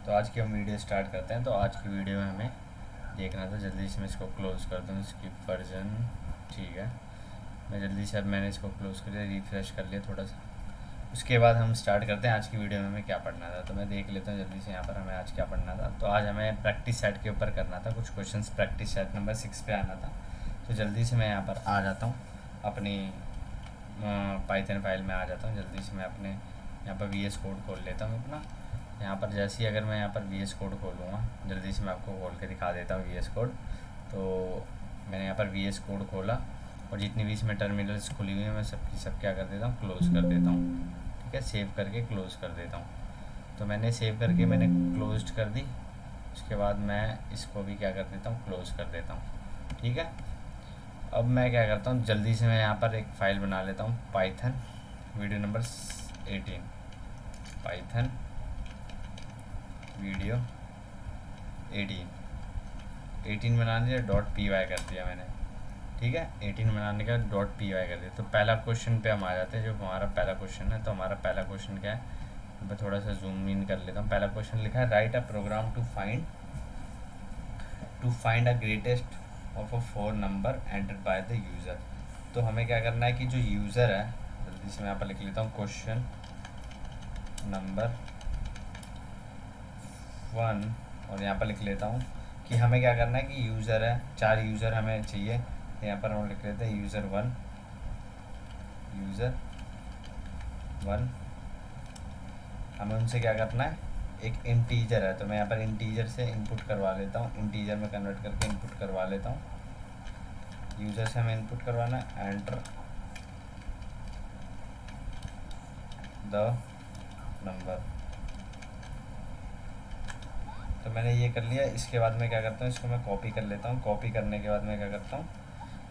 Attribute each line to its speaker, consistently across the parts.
Speaker 1: तो आज की हम वीडियो स्टार्ट करते हैं। तो आज की वीडियो में हमें देखना था, जल्दी से मैं इसको क्लोज़ कर दूँ, स्किप वर्जन। ठीक है, मैं जल्दी से, अब मैंने इसको क्लोज़ कर दिया, रिफ्रेश कर लिया थोड़ा सा। उसके बाद हम स्टार्ट करते हैं आज की वीडियो में हमें क्या पढ़ना था। तो मैं देख लेता हूँ जल्दी से यहाँ पर हमें आज क्या पढ़ना था। तो आज हमें प्रैक्टिस सेट के ऊपर करना था, कुछ क्वेश्चंस प्रैक्टिस सेट नंबर 6 पे आना था। तो जल्दी से मैं यहाँ पर आ जाता हूँ, अपनी पाइथन फाइल में आ जाता हूँ। जल्दी से मैं अपने यहाँ पर VS कोड खोल लेता हूँ अपना। यहाँ पर जैसे ही अगर मैं यहाँ पर VS कोड खोलूँगा, जल्दी से मैं आपको खोल के दिखा देता हूँ VS कोड। तो मैंने यहाँ पर VS कोड खोला और जितनी भी इसमें टर्मिनल्स खुली हुई हैं मैं सब क्या कर देता हूँ, क्लोज़ कर देता हूँ। ठीक है, सेव करके क्लोज़ कर देता हूँ। तो मैंने सेव करके मैंने क्लोज़ कर दी। उसके बाद मैं इसको भी क्या कर देता हूँ, क्लोज़ कर देता हूँ। ठीक है, अब मैं क्या करता हूँ, जल्दी से मैं यहाँ पर एक फ़ाइल बना लेता हूँ, Python video number 18, Python video 18 बनाने दिया, .py कर दिया मैंने। ठीक है, 18 बनाने का .py कर दिया। तो पहला क्वेश्चन पे हम आ जाते हैं, जो हमारा पहला क्वेश्चन है। तो हमारा पहला क्वेश्चन क्या है, मैं थोड़ा सा जूम इन कर लेता हूँ। पहला क्वेश्चन लिखा है, write a program to find a greatest of a 4 number entered by the user. तो हमें क्या करना है कि जो यूज़र है, जल्दी से मैं यहाँ पर लिख लेता हूँ, क्वेश्चन नंबर 1, और यहाँ पर लिख लेता हूँ कि हमें क्या करना है कि यूज़र है, 4 यूज़र हमें चाहिए। तो यहाँ पर हम लिख लेते हैं यूज़र 1, हमें उनसे क्या करना है, एक इंटीजर है। तो मैं यहाँ पर इंटीजर से इनपुट करवा लेता हूँ, इंटीजर में कन्वर्ट करके इनपुट करवा लेता हूँ। यूज़र से हमें इनपुट करवाना है, एंटर द नंबर। तो मैंने ये कर लिया। इसके बाद मैं क्या करता हूँ, इसको मैं कॉपी कर लेता हूँ। कॉपी करने के बाद मैं क्या करता हूँ,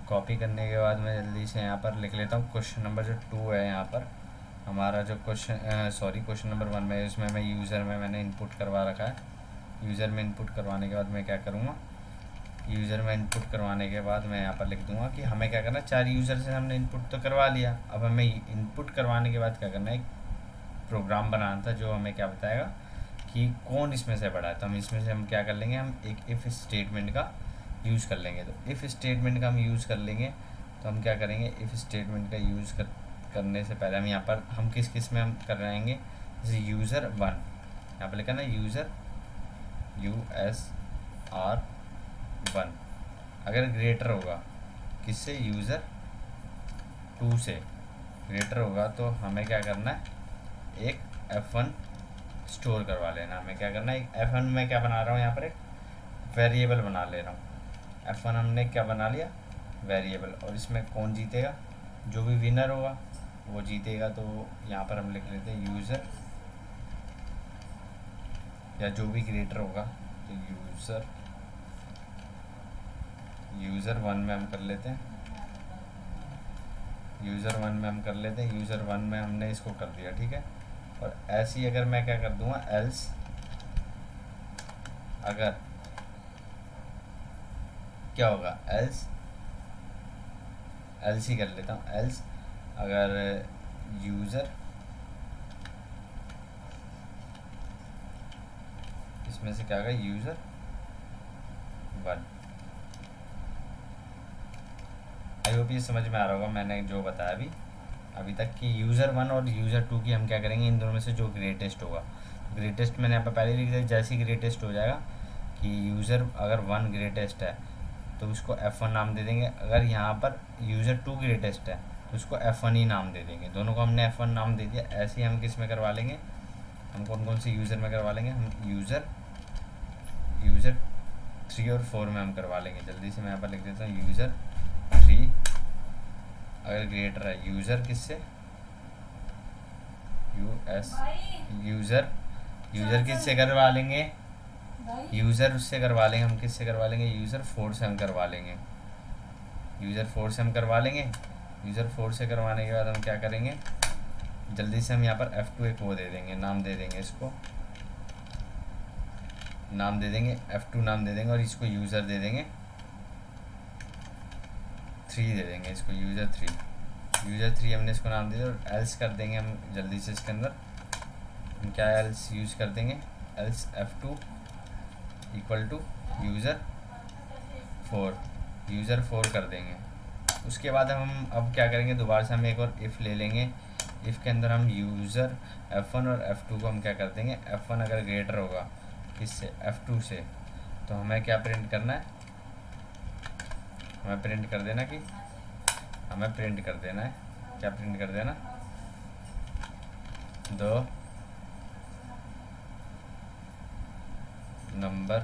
Speaker 1: कॉपी करने के बाद मैं जल्दी से यहाँ पर लिख लेता हूँ क्वेश्चन नंबर जो 2 है। यहाँ पर हमारा जो क्वेश्चन नंबर 1 में, उसमें मैं यूज़र में मैंने इनपुट करवा रखा है। यूज़र में इनपुट करवाने के बाद मैं क्या करूँगा, यूज़र में इनपुट करवाने के बाद मैं यहाँ पर लिख दूँगा कि हमें क्या करना है, 4 यूज़र से हमने इनपुट तो करवा लिया। अब हमें इनपुट करवाने के बाद क्या करना है, एक प्रोग्राम बनाना था जो हमें क्या बताएगा कि कौन इसमें से बड़ा है। तो हम इसमें से हम क्या कर लेंगे, हम एक इफ़ स्टेटमेंट का यूज़ कर लेंगे। तो इफ़ स्टेटमेंट का हम यूज़ कर लेंगे। तो हम क्या करेंगे, इफ़ स्टेटमेंट का यूज़ करने से पहले हम यहाँ पर हम किस में हम कर रहेंगे, जैसे यूज़र 1, यहाँ पर लिखा ना यूज़र USR1, अगर ग्रेटर होगा किससे, यूज़र 2 से ग्रेटर होगा, तो हमें क्या करना है, एक F1 स्टोर करवा लेना। हमें क्या करना है, एक F1 में क्या बना रहा हूँ, यहाँ पर एक वेरिएबल बना ले रहा हूँ। F1 हमने क्या बना लिया, वेरिएबल। और इसमें कौन जीतेगा, जो भी विनर होगा वो जीतेगा। तो यहाँ पर हम लिख लेते हैं यूज़र, या जो भी ग्रेटर होगा, तो यूज़र 1 में हम कर लेते हैं, यूज़र 1 में हम कर लेते हैं। यूज़र 1 में हमने इसको कर दिया। ठीक है, और ऐसे ही अगर मैं क्या कर दूंगा, एल्स, अगर क्या होगा, एल्स ही कर लेता हूँ। एल्स अगर यूज़र इसमें से क्या होगा, यूज़र 1। आई होप ये समझ में आ रहा होगा मैंने जो बताया अभी तक कि यूज़र 1 और यूज़र 2 की हम क्या करेंगे, इन दोनों में से जो ग्रेटेस्ट होगा। ग्रेटेस्ट मैंने यहाँ पर पहले लिख दिया, जैसे ही ग्रेटेस्ट हो जाएगा कि यूज़र अगर 1 ग्रेटेस्ट है तो उसको F1 नाम दे देंगे। अगर यहाँ पर यूज़र 2 ग्रेटेस्ट है तो उसको F1 ही नाम दे देंगे। दोनों को हमने F1 नाम दे दिया। ऐसे ही हम किस में करवा लेंगे, हम कौन से यूज़र में करवा लेंगे, हम यूज़र 3 और 4 में हम करवा लेंगे। जल्दी से मैं यहाँ पर लिख देता हूँ यूज़र 3 अगर ग्रेटर है यूज़र किससे, यूज़र किससे करवा लेंगे, यूज़र उससे करवा लेंगे। हम किससे करवा लेंगे, यूज़र 4 से हम करवा लेंगे। यूज़र 4 से हम करवा लेंगे। यूज़र 4 से करवाने के बाद हम क्या करेंगे, जल्दी से हम यहाँ पर F2 एक वो दे देंगे, नाम दे देंगे, इसको नाम दे देंगे, F2 नाम दे देंगे। और इसको यूज़र दे देंगे 3 दे देंगे, इसको यूज़र 3 हमने इसको नाम दे दिया। और एल्स कर देंगे हम जल्दी से, इसके अंदर हम क्या एल्स यूज़ कर देंगे, else F2 equal to user 4 कर देंगे। उसके बाद हम अब क्या करेंगे, दोबारा से हम एक और इफ़ ले लेंगे। इफ़ के अंदर हम यूज़र F1 और F2 को हम क्या कर देंगे, F1 अगर ग्रेटर होगा किससे, F2 से, तो हमें क्या प्रिंट करना है, हमें प्रिंट कर देना कि हमें प्रिंट कर देना है, क्या प्रिंट कर देना, the number,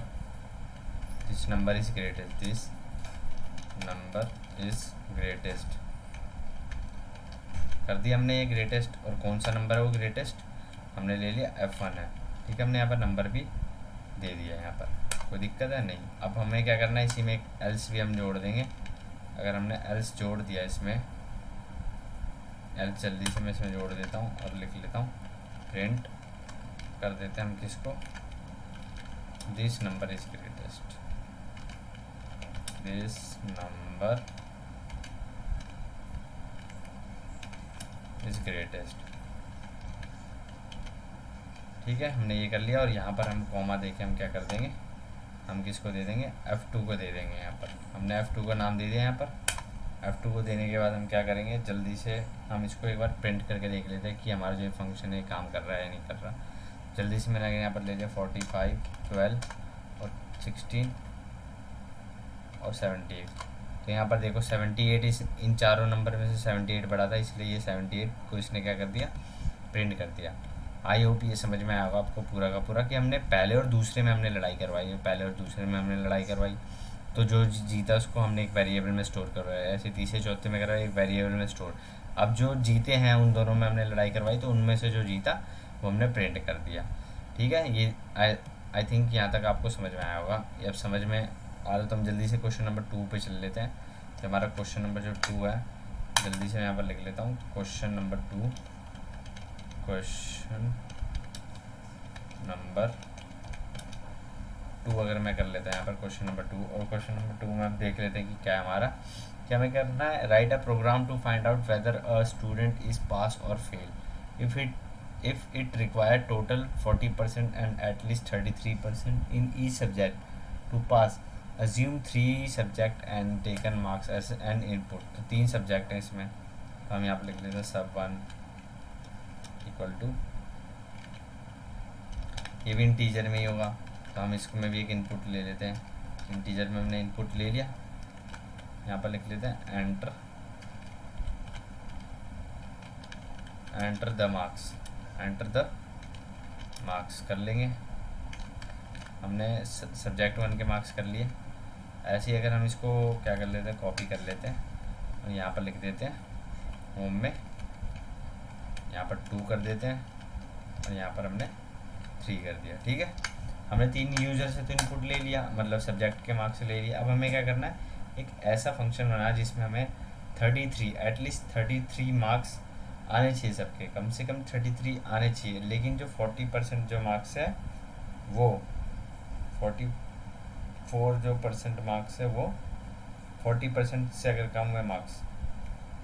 Speaker 1: this number is greatest, this number is greatest. कर दिया हमने ये ग्रेटेस्ट, और कौन सा नंबर है वो ग्रेटेस्ट, हमने ले लिया F1 है। ठीक है, हमने यहाँ पर नंबर भी दे दिया, यहाँ पर कोई दिक्कत है नहीं। अब हमें क्या करना है, इसी में एक एल्स भी हम जोड़ देंगे। अगर हमने एल्स जोड़ दिया इसमें, एल्स जल्दी से मैं इसमें जोड़ देता हूँ और लिख लेता हूँ, प्रिंट कर देते हैं हम किसको, this number is greatest, this number is greatest. ठीक है, हमने ये कर लिया। और यहाँ पर हम कॉमा देके हम क्या कर देंगे, हम किसको दे देंगे, F2 को दे देंगे। यहाँ पर हमने F2 का नाम दे दिया। यहाँ पर F2 को देने के बाद हम क्या करेंगे, जल्दी से हम इसको एक बार प्रिंट करके देख लेते हैं कि हमारा जो फंक्शन है काम कर रहा है या नहीं कर रहा। जल्दी से मैंने यहाँ पर ले लिया 45, 12 और 16 और 78। तो यहाँ पर देखो 78 इन चारों नंबर में से 78 बड़ा था, इसलिए ये 78 को इसने क्या कर दिया, प्रिंट कर दिया। आई होप ये समझ में आएगा आपको पूरा का पूरा कि हमने पहले और दूसरे में हमने लड़ाई करवाई है, पहले और दूसरे में हमने लड़ाई करवाई, तो जो जीता उसको हमने एक वेरिएबल में स्टोर करवाया। ऐसे तीसरे चौथे में करवाया, एक वेरिएबल में स्टोर। अब जो जीते हैं उन दोनों में हमने लड़ाई करवाई, तो उनमें से जो जीता वो हमने प्रिंट कर दिया। ठीक है, ये आई थिंक यहाँ तक आपको समझ में आया होगा। अब समझ में आ रहा तो हम जल्दी से क्वेश्चन नंबर 2 पे चल लेते हैं। तो हमारा क्वेश्चन नंबर जो 2 है, जल्दी से मैं यहाँ पर लिख लेता हूँ, क्वेश्चन नंबर 2, क्वेश्चन नंबर 2 अगर मैं कर लेता हूँ यहाँ पर क्वेश्चन नंबर 2, और क्वेश्चन नंबर 2 में हम देख लेते हैं कि क्या है हमारा, क्या हमें करना है, write a program to find out whether a student is pass और fail if it require total 40% and at least 33% in each subject to pass, assume 3 subject and taken marks as an input। तो 3 subject हैं इसमें, तो हम यहाँ पर लिख लेते हैं sub1 इक्वल टू, ये भी इंटीजर में ही होगा, तो हम इसको में भी एक इनपुट ले लेते हैं। इंटीजर में हमने इनपुट ले लिया, यहाँ पर लिख लेते हैं enter the marks, enter the marks कर लेंगे। हमने सब्जेक्ट 1 के मार्क्स कर लिए। ऐसे ही अगर हम इसको क्या कर लेते हैं, कॉपी कर लेते हैं और यहाँ पर लिख देते हैं होम में, यहाँ पर 2 कर देते हैं और यहाँ पर हमने 3 कर दिया। ठीक है, हमने 3 यूज़र से तो इनपुट ले लिया, मतलब सब्जेक्ट के मार्क्स ले लिया। अब हमें क्या करना है, एक ऐसा फंक्शन बनाना जिसमें हमें 33 एटलीस्ट 33 मार्क्स आने चाहिए, सबके कम से कम 33 आने चाहिए। लेकिन जो 40% जो मार्क्स है वो 44 जो परसेंट मार्क्स है वो 40% से अगर कम हुए मार्क्स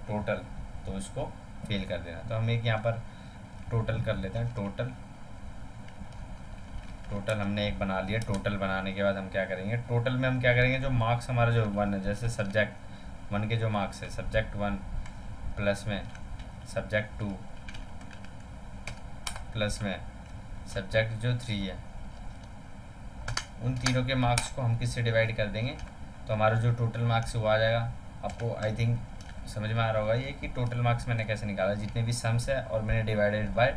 Speaker 1: टोटल, तो उसको फेल कर देना। तो हम एक यहाँ पर टोटल कर लेते हैं, टोटल हमने एक बना लिया। टोटल बनाने के बाद हम क्या करेंगे, टोटल में हम क्या करेंगे, जो मार्क्स हमारा जो 1 है, जैसे सब्जेक्ट 1 के जो मार्क्स है, सब्जेक्ट 1 प्लस में सब्जेक्ट 2 प्लस में सब्जेक्ट जो 3 है, उन तीनों के मार्क्स को हम किससे डिवाइड कर देंगे, तो हमारा जो टोटल मार्क्स वो आ जाएगा। आपको आई थिंक समझ में आ रहा होगा ये कि टोटल मार्क्स मैंने कैसे निकाला, जितने भी सम्स है और मैंने डिवाइडेड बाय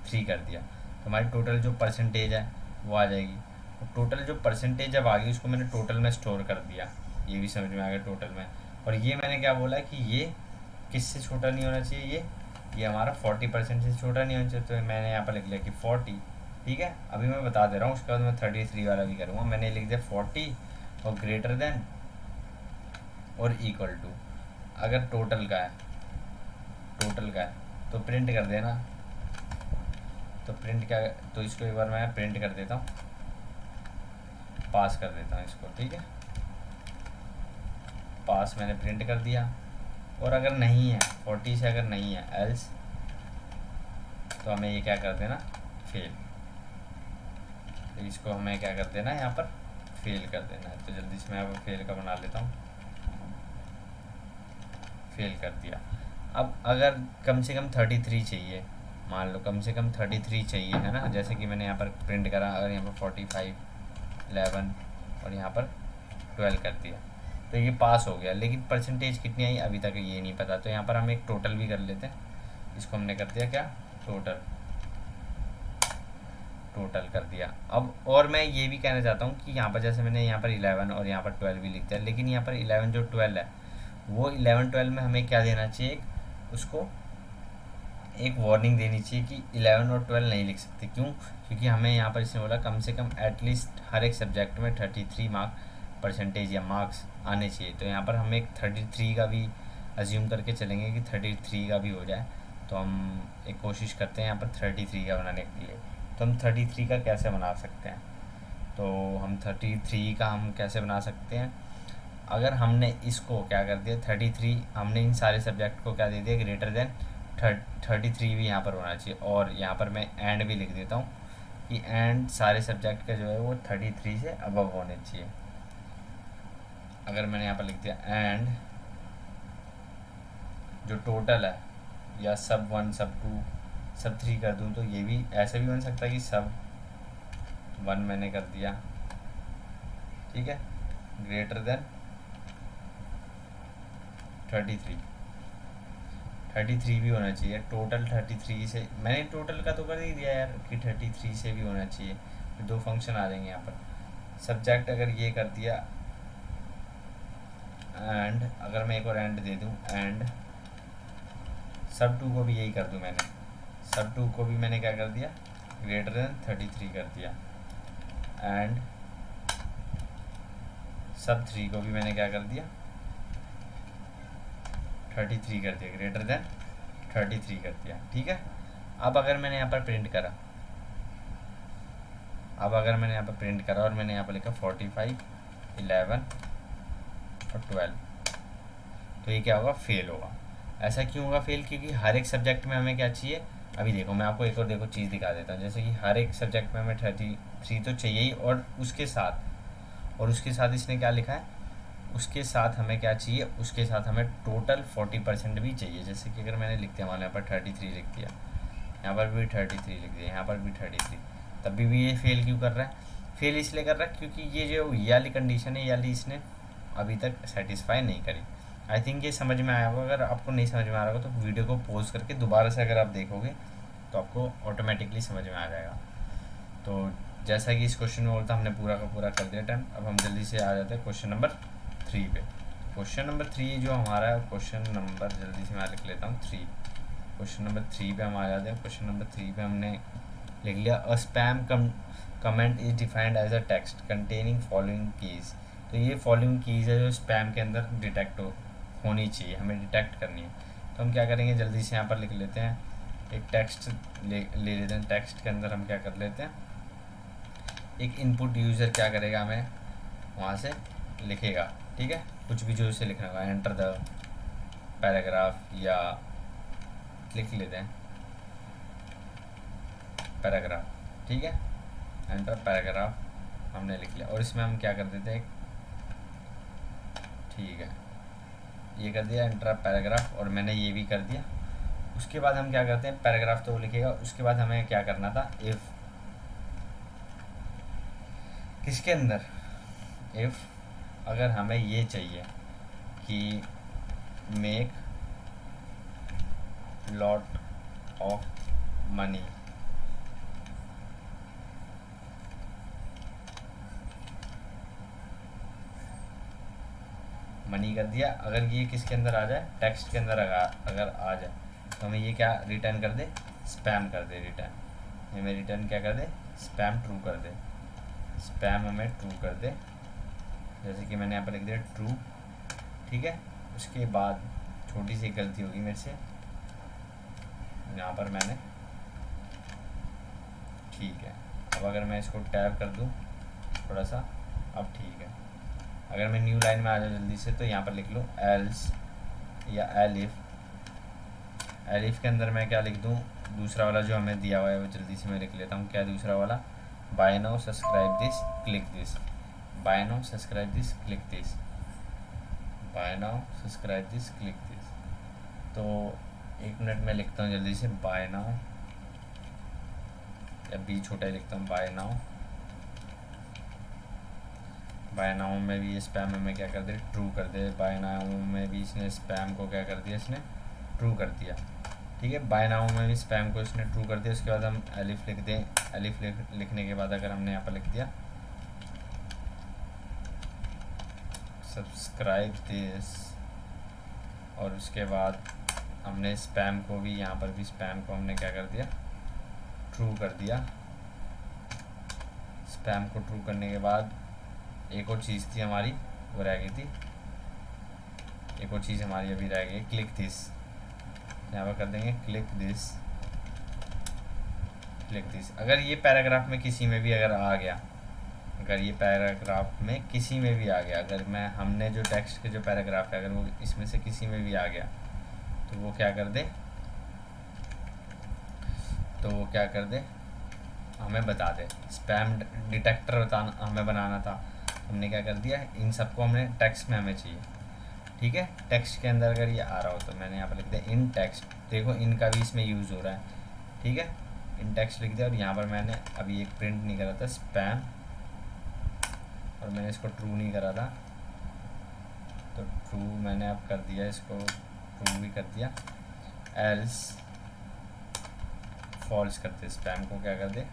Speaker 1: 3 कर दिया, तो हमारी टोटल जो परसेंटेज है वो आ जाएगी। तो टोटल जो परसेंटेज जब आ गई उसको मैंने टोटल में स्टोर कर दिया, ये भी समझ में आ गया टोटल में। और ये मैंने क्या बोला कि ये किससे छोटा नहीं होना चाहिए, ये हमारा 40% से छोटा नहीं होना चाहिए, तो मैंने यहाँ पर लिख लिया कि 40। ठीक है, अभी मैं बता दे रहा हूँ, उसके बाद मैं 33 वाला भी करूँगा। मैंने लिख दिया 40 और ग्रेटर देन और इक्वल टू, अगर टोटल का है तो प्रिंट कर देना। तो प्रिंट क्या, तो इसको एक बार मैं प्रिंट कर देता हूँ, पास कर देता हूँ इसको। ठीक है, पास मैंने प्रिंट कर दिया। और अगर नहीं है 40 से अगर नहीं है एल्स, तो हमें ये क्या कर देना, फेल। तो इसको हमें क्या कर देना है, यहाँ पर फेल कर देना है। तो जल्दी से मैं यहाँ पर फेल का बना लेता हूँ, फेल कर दिया। अब अगर कम से कम 33 चाहिए, मान लो कम से कम 33 चाहिए, है ना, जैसे कि मैंने यहाँ पर प्रिंट करा, अगर यहाँ पर 45, 11 और यहाँ पर 12 कर दिया तो ये पास हो गया। लेकिन परसेंटेज कितनी आई अभी तक ये नहीं पता। तो यहाँ पर हम एक टोटल भी कर लेते हैं। इसको हमने कर दिया क्या, टोटल, टोटल कर दिया। अब और मैं ये भी कहना चाहता हूँ कि यहाँ पर जैसे मैंने यहाँ पर 11 और यहाँ पर 12 भी लिख दिया, लेकिन यहाँ पर 11 जो 12 है वो 11 12 में हमें क्या देना चाहिए, उसको एक वार्निंग देनी चाहिए कि 11 और 12 नहीं लिख सकते। क्यों? क्योंकि हमें यहाँ पर इसने बोला कम से कम एटलीस्ट हर एक सब्जेक्ट में 33 मार्क परसेंटेज या मार्क्स आने चाहिए। तो यहाँ पर हम एक 33 का भी अज्यूम करके चलेंगे कि 33 का भी हो जाए। तो हम एक कोशिश करते हैं यहाँ पर 33 का बनाने के लिए। तो हम 33 का कैसे बना सकते हैं, तो हम 33 का हम कैसे बना सकते हैं, अगर हमने इसको क्या कर दिया 33, हमने इन सारे सब्जेक्ट को क्या दे दिया, ग्रेटर देन 33 भी यहाँ पर होना चाहिए। और यहाँ पर मैं एंड भी लिख देता हूँ कि एंड सारे सब्जेक्ट का जो है वो 33 से अबव होने चाहिए। अगर मैंने यहाँ पर लिख दिया एंड जो टोटल है, या सब 1 सब 2 सब 3 कर दूँ, तो ये भी ऐसे भी बन सकता है कि सब 1 मैंने कर दिया, ठीक है, ग्रेटर देन 33 भी होना चाहिए। टोटल 33 से, मैंने टोटल का तो कर ही दिया यार कि 33 से भी होना चाहिए। फिर दो फंक्शन आ जाएंगे यहाँ पर। सब्जेक्ट अगर ये कर दिया एंड, अगर मैं एक और एंड दे दूँ, एंड सब 2 को भी यही कर दूँ, मैंने सब 2 को भी मैंने क्या कर दिया, ग्रेटर देन 33 कर दिया। एंड सब 3 को भी मैंने क्या कर दिया, 33 कर दिया, ग्रेटर देन 33 कर दिया, ठीक है। अब अगर मैंने यहाँ पर प्रिंट करा, और मैंने यहाँ पर लिखा 45, 11 और 12, तो ये क्या होगा, फेल होगा। ऐसा क्यों होगा फेल? क्योंकि हर एक सब्जेक्ट में हमें क्या चाहिए, अभी देखो मैं आपको एक और चीज़ दिखा देता हूँ। जैसे कि हर एक सब्जेक्ट में हमें 33 तो चाहिए ही, और उसके साथ इसने क्या लिखा है, उसके साथ हमें क्या चाहिए, उसके साथ हमें टोटल 40% भी चाहिए। जैसे कि अगर मैंने लिख दिया, मान लो यहाँ पर 33 लिख दिया, यहाँ पर भी 33 लिख दिया, यहाँ पर भी 33, तब भी ये फेल क्यों कर रहा है? फेल इसलिए कर रहा है क्योंकि ये जो ये वाली कंडीशन है, ये वाली इसने अभी तक सेटिस्फाई नहीं करी। आई थिंक ये समझ में आया होगा। अगर आपको नहीं समझ में आ रहा होगा तो वीडियो को पॉज करके दोबारा से अगर आप देखोगे तो आपको ऑटोमेटिकली समझ में आ जाएगा। तो जैसा कि इस क्वेश्चन में बोलता, हमने पूरा का पूरा कर दिया टाइम। अब हम जल्दी से आ जाते हैं क्वेश्चन नंबर 3 पे। क्वेश्चन नंबर 3 जो हमारा क्वेश्चन नंबर, जल्दी से मैं लिख लेता हूँ 3। क्वेश्चन नंबर 3 पे हम आ जाते हैं। क्वेश्चन नंबर 3 पे हमने लिख लिया, a spam comment is defined as a text containing following keys. तो ये फॉलोइंग कीज़ है जो स्पैम के अंदर डिटेक्ट होनी चाहिए, हमें डिटेक्ट करनी है। तो हम क्या करेंगे, जल्दी से यहाँ पर लिख लेते हैं, एक टेक्स्ट ले लेते हैं। टेक्स्ट के अंदर हम क्या कर लेते हैं, एक इनपुट यूज़र क्या करेगा, हमें वहाँ से लिखेगा, ठीक है, कुछ भी जो उसे लिखना होगा, एंटर द पैराग्राफ, या लिख लेते हैं पैराग्राफ, ठीक है, एंटर पैराग्राफ हमने लिख लिया। और इसमें हम क्या कर देते हैं, ठीक है, ये कर दिया एंटर पैराग्राफ, और मैंने ये भी कर दिया। उसके बाद हम क्या करते हैं, पैराग्राफ तो वो लिखेगा, उसके बाद हमें क्या करना था, इफ़, किसके अंदर, इफ़ अगर हमें ये चाहिए कि make lot of money, money कर दिया, अगर ये किसके अंदर आ जाए, टेक्स्ट के अंदर अगर आ जाए, तो हमें ये क्या रिटर्न कर दे, स्पैम कर दे रिटर्न। ये हमें रिटर्न क्या कर दे, स्पैम ट्रू कर दे, स्पैम हमें ट्रू कर दे। जैसे कि मैंने यहाँ पर लिख दिया ट्रू, ठीक है। उसके बाद छोटी सी गलती होगी मेरे से, यहाँ पर मैंने, ठीक है, अब अगर मैं इसको टैब कर दूँ थोड़ा सा, अब ठीक है। अगर मैं न्यू लाइन में आ जाऊँ जल्दी से, तो यहाँ पर लिख लूँ एल्स या एलिफ। एलिफ के अंदर मैं क्या लिख दूँ, दूसरा वाला जो हमें दिया हुआ है वो जल्दी से मैं लिख लेता हूँ, क्या दूसरा वाला, buy now subscribe this click this, buy now subscribe this click this, buy now subscribe this click this. तो 1 मिनट में लिखता हूँ जल्दी से, बाय नाउ, या बी छोटा ही लिखता हूँ, बाय नाउ। बाय नाउ में भी ये स्पैम में क्या कर दे, ट्रू कर दे। बाय नाउ में भी इसने स्पैम को क्या कर दिया, इसने ट्रू कर दिया। ठीक है, बाय नाउ में भी स्पैम को इसने ट्रू कर दिया। उसके बाद हम एलिफ लिख दें, एलिफ लिखने के बाद अगर हमने यहाँ पर लिख दिया सब्सक्राइब दिस, और उसके बाद हमने स्पैम को भी, यहाँ पर भी स्पैम को हमने क्या कर दिया, ट्रू कर दिया। स्पैम को ट्रू करने के बाद एक और चीज़ थी हमारी, वो रह गई थी, एक और चीज़ हमारी अभी रह गई, क्लिक दिस। यहाँ पर कर देंगे क्लिक दिस, क्लिक दिस। अगर ये पैराग्राफ में किसी में भी अगर आ गया, अगर ये पैराग्राफ में किसी में भी आ गया, अगर मैं हमने जो टेक्स्ट के जो पैराग्राफ है अगर वो इसमें से किसी में भी आ गया, तो वो क्या कर दे, तो वो क्या कर दे, हमें बता दे। स्पैम डिटेक्टर बताना हमें बनाना था, हमने क्या कर दिया, इन सबको हमने टेक्स्ट में हमें चाहिए। ठीक है, टेक्स्ट के अंदर अगर ये आ रहा हो तो मैंने यहाँ पर लिख दिया इन टेक्स्ट। देखो इनका भी इसमें यूज़ हो रहा है। ठीक है, इन टेक्स्ट लिख दिया, और यहाँ पर मैंने अभी एक प्रिंट नहीं करा था स्पैम, और मैंने इसको ट्रू नहीं करा था, तो ट्रू मैंने अब कर दिया, इसको ट्रू भी कर दिया। एल्स फॉल्स करते, स्पैम को क्या कर दे,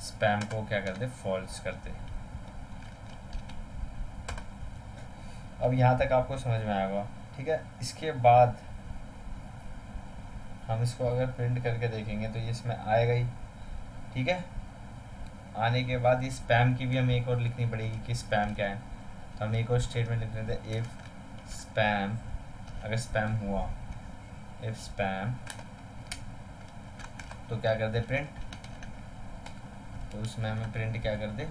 Speaker 1: स्पैम को क्या कर दे, फॉल्स कर दे। अब यहाँ तक आपको समझ में आएगा। ठीक है, इसके बाद हम इसको अगर प्रिंट करके देखेंगे तो ये इसमें आएगा ही। ठीक है, आने के बाद इस स्पैम की भी हमें एक और लिखनी पड़ेगी कि स्पैम क्या है। तो हम एक और स्टेटमेंट लिख लेते हैं, इफ़ स्पैम, अगर स्पैम हुआ, इफ़ स्पैम, तो क्या कर दे, प्रिंट। तो उसमें हमें प्रिंट क्या कर दे,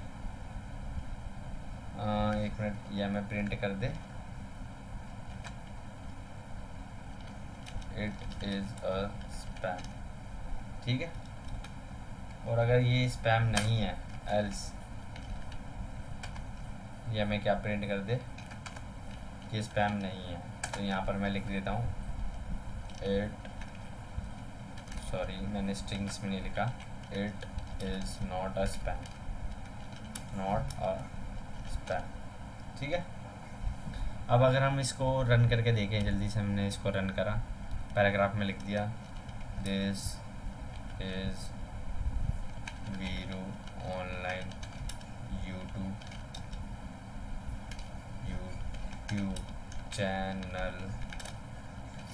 Speaker 1: 1 मिनट, ये हमें प्रिंट कर दे इट इज़ अ स्पैम। ठीक है, और अगर ये स्पैम नहीं है, एल्स, ये हमें क्या प्रिंट कर दे कि स्पैम नहीं है। तो यहाँ पर मैं लिख देता हूँ इट, सॉरी मैंने स्ट्रिंग्स में नहीं लिखा, it is not a spam, not a spam. ठीक है, अब अगर हम इसको रन करके देखें जल्दी से, हमने इसको रन करा, पैराग्राफ में लिख दिया this is Veeru online YouTube channel,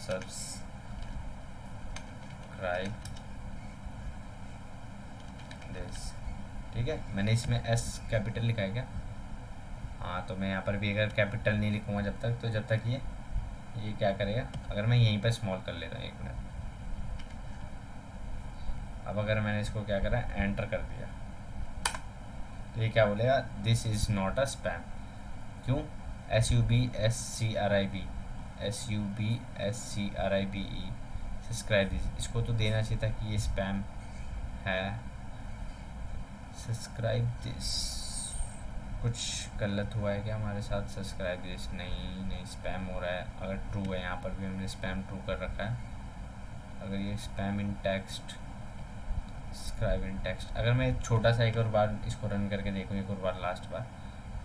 Speaker 1: subscribe this. ठीक है, मैंने इसमें एस कैपिटल लिखा है क्या, हाँ, तो मैं यहाँ पर भी अगर कैपिटल नहीं लिखूँगा जब तक, तो जब तक ये क्या करेगा, अगर मैं यहीं पर स्मॉल कर लेता हूँ, 1 मिनट। अब अगर मैंने इसको क्या करा, एंटर कर दिया, तो ये क्या बोलेगा, this is not a spam. क्यों, SUBSCRIB, SUBSCRIBE, सब्सक्राइब दिस, इसको तो देना चाहिए था कि ये स्पैम है, सब्सक्राइब दिस। कुछ गलत हुआ है क्या हमारे साथ, सब्सक्राइब दिस, नहीं स्पैम हो रहा है। अगर ट्रू है, यहाँ पर भी हमने स्पैम ट्रू कर रखा है। अगर ये स्पैम इन टेक्स्ट, सब्सक्राइब इन टेक्स्ट, अगर मैं छोटा सा एक और बार इसको रन करके देखूँ, एक और बार लास्ट बार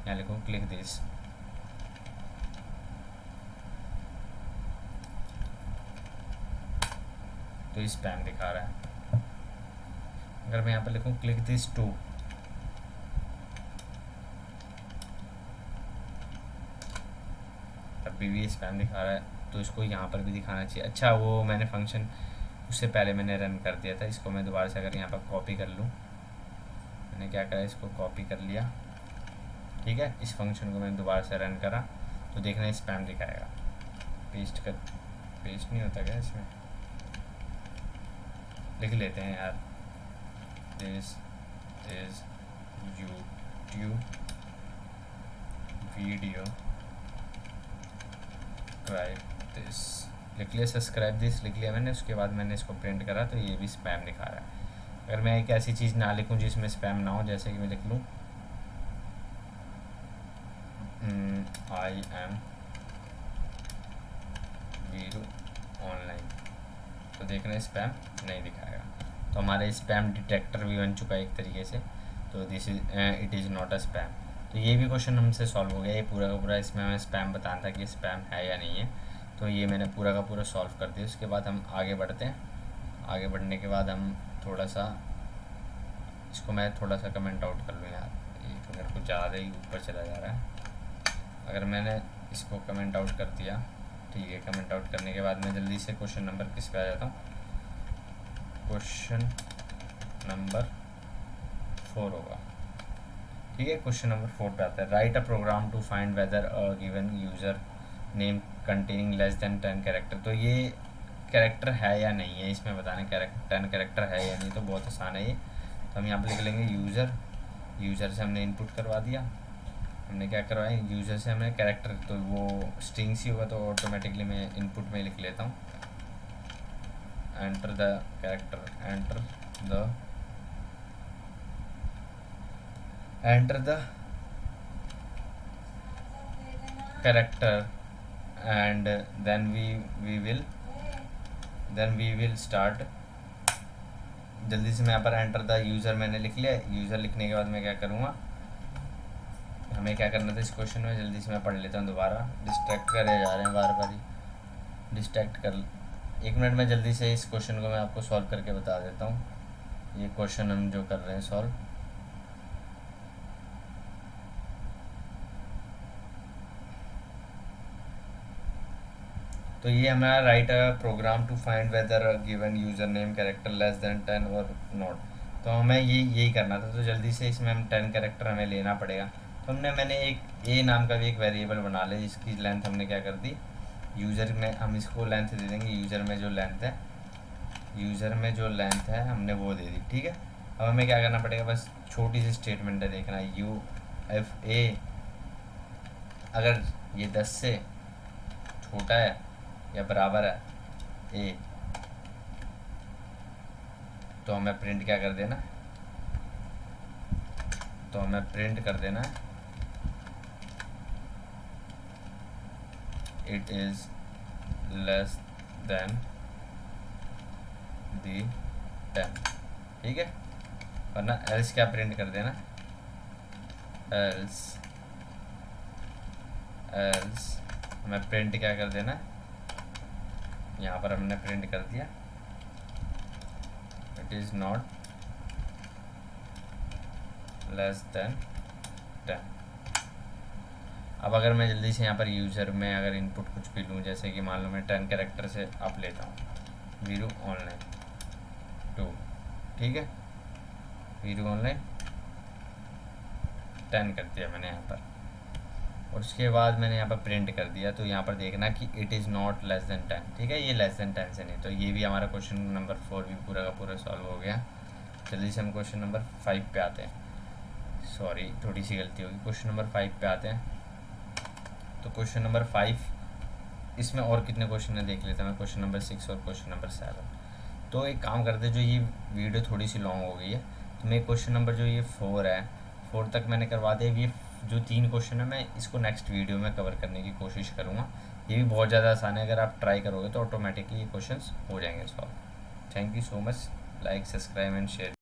Speaker 1: यहाँ लिखूँ क्लिक दिस, तो ये स्पैम दिखा रहा है। अगर मैं यहाँ पर लिखूँ क्लिक दिस टू, तब भी स्पैम दिखा रहा है, तो इसको यहाँ पर भी दिखाना चाहिए। अच्छा, वो मैंने फंक्शन उससे पहले मैंने रन कर दिया था, इसको मैं दोबारा से अगर यहाँ पर कॉपी कर लूँ, मैंने क्या करा, इसको कॉपी कर लिया। ठीक है, इस फंक्शन को मैंने दोबारा से रन करा, तो देखना स्पैम दिखाएगा। पेस्ट नहीं होता क्या इसमें, लिख लेते हैं यार, this is YouTube video subscribe this, लिख लिया, सब्सक्राइब दिस लिख लिया मैंने। उसके बाद मैंने इसको प्रिंट करा, तो ये भी स्पैम दिखा रहा है। अगर मैं एक ऐसी चीज़ ना लिखूं जिसमें स्पैम ना हो, जैसे कि मैं लिख लूँ आई एम वीरू ऑनलाइन, तो देखना स्पैम नहीं दिखाएगा। तो हमारा स्पैम डिटेक्टर भी बन चुका है एक तरीके से। तो this is it is not a spam. तो ये भी क्वेश्चन हमसे सॉल्व हो गया। ये पूरा का पूरा इसमें हमें स्पैम बताना था कि स्पैम है या नहीं है। तो ये मैंने पूरा का पूरा सॉल्व कर दिया। उसके बाद हम आगे बढ़ते हैं। आगे बढ़ने के बाद हम थोड़ा सा इसको मैं थोड़ा सा कमेंट आउट कर लूँ यार, ये तो मेरे को ज़्यादा ही ऊपर चला जा रहा है। अगर मैंने इसको कमेंट आउट कर दिया, ठीक है, कमेंट आउट करने के बाद मैं जल्दी से क्वेश्चन नंबर किस पे आ जाता हूँ, क्वेश्चन नंबर 4 होगा, ठीक है। क्वेश्चन नंबर 4 पे आता है, write a program to find whether a given user name containing less than 10 character. तो ये कैरेक्टर है या नहीं है, इसमें बताना 10 कैरेक्टर है या नहीं। तो बहुत आसान है ये। तो हम यहाँ पर लिख लेंगे यूज़र। यूज़र से हमने इनपुट करवा दिया। हमने क्या करवाया, यूज़र से हमने कैरेक्टर, तो वो स्ट्रिंग्स ही होगा तो ऑटोमेटिकली मैं इनपुट में लिख लेता हूँ enter the character, enter the character and then we will start. जल्दी से मैं यहाँ पर एंटर द यूज़र मैंने लिख लिया। यूज़र लिखने के बाद मैं क्या करूँगा, हमें क्या करना था इस क्वेश्चन में, जल्दी से मैं पढ़ लेता हूँ दोबारा। डिस्ट्रैक्ट करे जा रहे हैं बार बार ही, डिस्ट्रैक्ट कर। 1 मिनट में जल्दी से इस क्वेश्चन को मैं आपको सॉल्व करके बता देता हूँ। ये क्वेश्चन हम जो कर रहे हैं सॉल्व, तो ये हमारा write program to find whether given user name character less than 10 और नॉट। तो हमें यही करना था। तो जल्दी से इसमें हम 10 कैरेक्टर हमें लेना पड़ेगा। तो मैंने एक ए नाम का भी एक वेरिएबल बना लिया, जिसकी लेंथ हमने क्या कर दी, यूज़र में हम इसको लेंथ दे देंगे। यूज़र में जो लेंथ है हमने वो दे दी, ठीक है। अब हमें क्या करना पड़ेगा, बस छोटी सी स्टेटमेंट है, देखना UFA अगर ये 10 से छोटा है या बराबर है A, तो हमें प्रिंट क्या कर देना, तो हमें प्रिंट कर देना है इट इज़ लेस देन दी 10, ठीक है। वरना एल्स क्या प्रिंट कर देना, एल्स हमें प्रिंट क्या कर देना, यहाँ पर हमने प्रिंट कर दिया it is not less than 10। अब अगर मैं जल्दी से यहाँ पर यूज़र में अगर इनपुट कुछ भी लूँ, जैसे कि मान लो मैं 10 कैरेक्टर से आप लेता हूँ वीरू ऑनलाइन 2, ठीक है, वीरू ऑनलाइन 10 कर दिया मैंने यहाँ पर, और उसके बाद मैंने यहाँ पर प्रिंट कर दिया। तो यहाँ पर देखना कि it is not less than 10, ठीक है, ये लेस देन 10 से नहीं। तो ये भी हमारा क्वेश्चन नंबर 4 भी पूरा का पूरा सॉल्व हो गया। जल्दी से हम क्वेश्चन नंबर 5 पे आते हैं। सॉरी, थोड़ी सी गलती होगी। क्वेश्चन नंबर 5 पे आते हैं। तो क्वेश्चन नंबर 5, इसमें और कितने क्वेश्चन है देख लेते हैं। क्वेश्चन नंबर 6 और क्वेश्चन नंबर 7। तो एक काम करते हैं, जो ये वीडियो थोड़ी सी लॉन्ग हो गई है, तो मैं क्वेश्चन नंबर जो ये 4 है, 4 तक मैंने करवा दिया। ये जो 3 क्वेश्चन है मैं इसको नेक्स्ट वीडियो में कवर करने की कोशिश करूँगा। ये भी बहुत ज़्यादा आसान है, अगर आप ट्राई करोगे तो ऑटोमेटिकली ये क्वेश्चंस हो जाएंगे solve. Thank you so much. Like, subscribe and share.